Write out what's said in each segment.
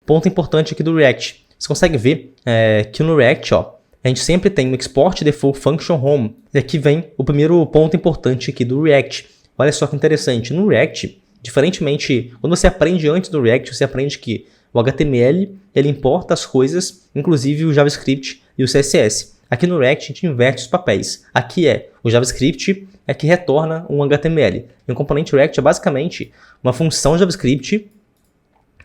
Ponto importante aqui do React. Você consegue ver que no React, ó, a gente sempre tem o Export Default Function Home. E aqui vem o primeiro ponto importante aqui do React. Olha só que interessante. No React, diferentemente, quando você aprende antes do React, você aprende que o HTML, ele importa as coisas, inclusive o JavaScript e o CSS. Aqui no React, a gente inverte os papéis. Aqui o JavaScript que retorna um HTML. E o componente React é basicamente uma função JavaScript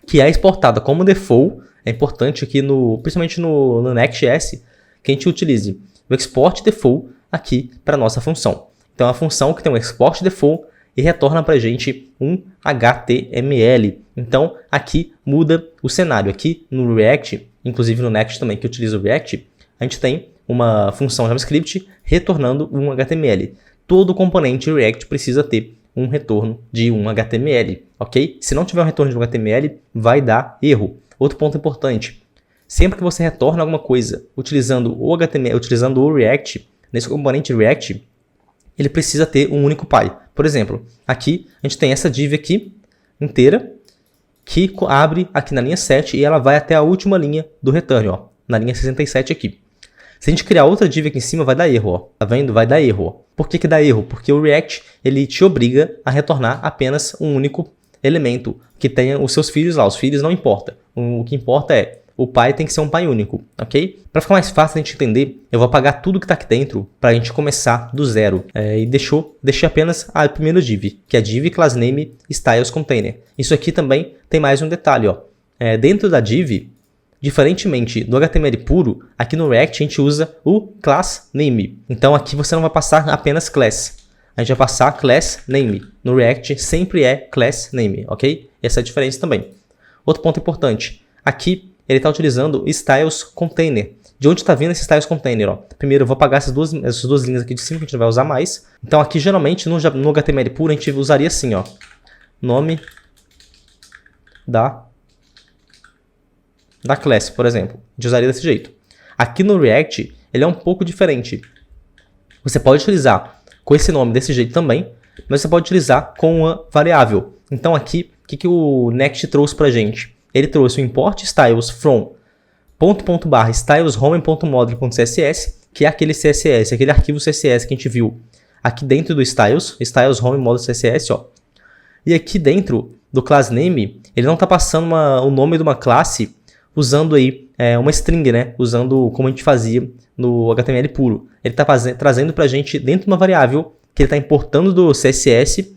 que é exportada como default. É importante aqui, principalmente no Next.js, que a gente utilize o export default aqui para a nossa função. Então, é uma função que tem um export default e retorna para a gente um HTML. Então, aqui muda o cenário. Aqui no React, inclusive no Next também, que utiliza o React, a gente tem uma função JavaScript retornando um HTML. Todo componente React precisa ter um retorno de um HTML, ok? Se não tiver um retorno de um HTML, vai dar erro. Outro ponto importante. Sempre que você retorna alguma coisa utilizando o HTML, utilizando o React, nesse componente React, ele precisa ter um único pai. Por exemplo, aqui a gente tem essa div aqui inteira que abre aqui na linha 7 e ela vai até a última linha do return, ó, na linha 67 aqui. Se a gente criar outra div aqui em cima, vai dar erro, ó. Tá vendo? Vai dar erro, ó. Por que dá erro? Porque o React, ele te obriga a retornar apenas um único elemento que tenha os seus filhos lá. Os filhos não importa. O que importa é o pai tem que ser um pai único, ok? Para ficar mais fácil a gente entender, eu vou apagar tudo que está aqui dentro para a gente começar do zero. E deixei apenas a primeira div, que é a div class name styles container. Isso aqui também tem mais um detalhe, ó. Dentro da div, diferentemente do HTML puro, aqui no React a gente usa o class name. Então aqui você não vai passar apenas class. A gente vai passar class name. No React sempre é class name, ok? Essa é a diferença também. Outro ponto importante. Aqui ele está utilizando styles container. De onde está vindo esse styles container? Ó? Primeiro eu vou apagar essas duas linhas aqui de cima que a gente não vai usar mais. Então aqui geralmente no HTML puro a gente usaria assim, ó. Nome da class, por exemplo. A gente usaria desse jeito. Aqui no React, ele é um pouco diferente. Você pode utilizar com esse nome desse jeito também, mas você pode utilizar com uma variável. Então aqui, o que o Next trouxe pra gente? Ele trouxe o import styles from /styleshome.module.css, que é aquele CSS, aquele arquivo CSS que a gente viu aqui dentro do styles home module CSS, ó. E aqui dentro do class name, ele não está passando o nome de uma classe usando aí uma string, né? Usando como a gente fazia no HTML puro. Ele está trazendo para a gente dentro de uma variável que ele está importando do CSS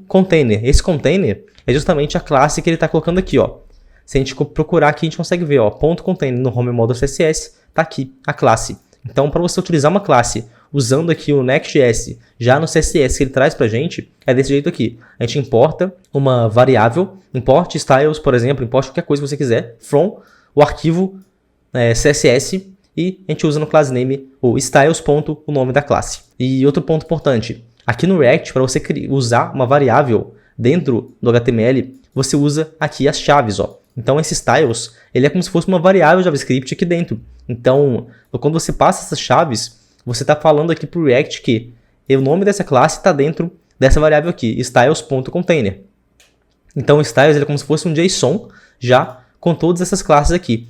.container. Esse container é justamente a classe que ele está colocando aqui, ó. Se a gente procurar aqui, a gente consegue ver, ó, .container no home module CSS, está aqui a classe. Então, para você utilizar uma classe usando aqui o Next.js já no CSS que ele traz para a gente, é desse jeito aqui. A gente importa uma variável, import styles, por exemplo, importe qualquer coisa que você quiser, from o arquivo CSS, e a gente usa no class name o styles. O nome da classe. E outro ponto importante, aqui no React, para você usar uma variável dentro do HTML, você usa aqui as chaves, ó. Então esse styles, ele é como se fosse uma variável JavaScript aqui dentro. Então, quando você passa essas chaves, você está falando aqui para o React que o nome dessa classe está dentro dessa variável aqui, styles.container. Então o styles ele é como se fosse um JSON já com todas essas classes aqui.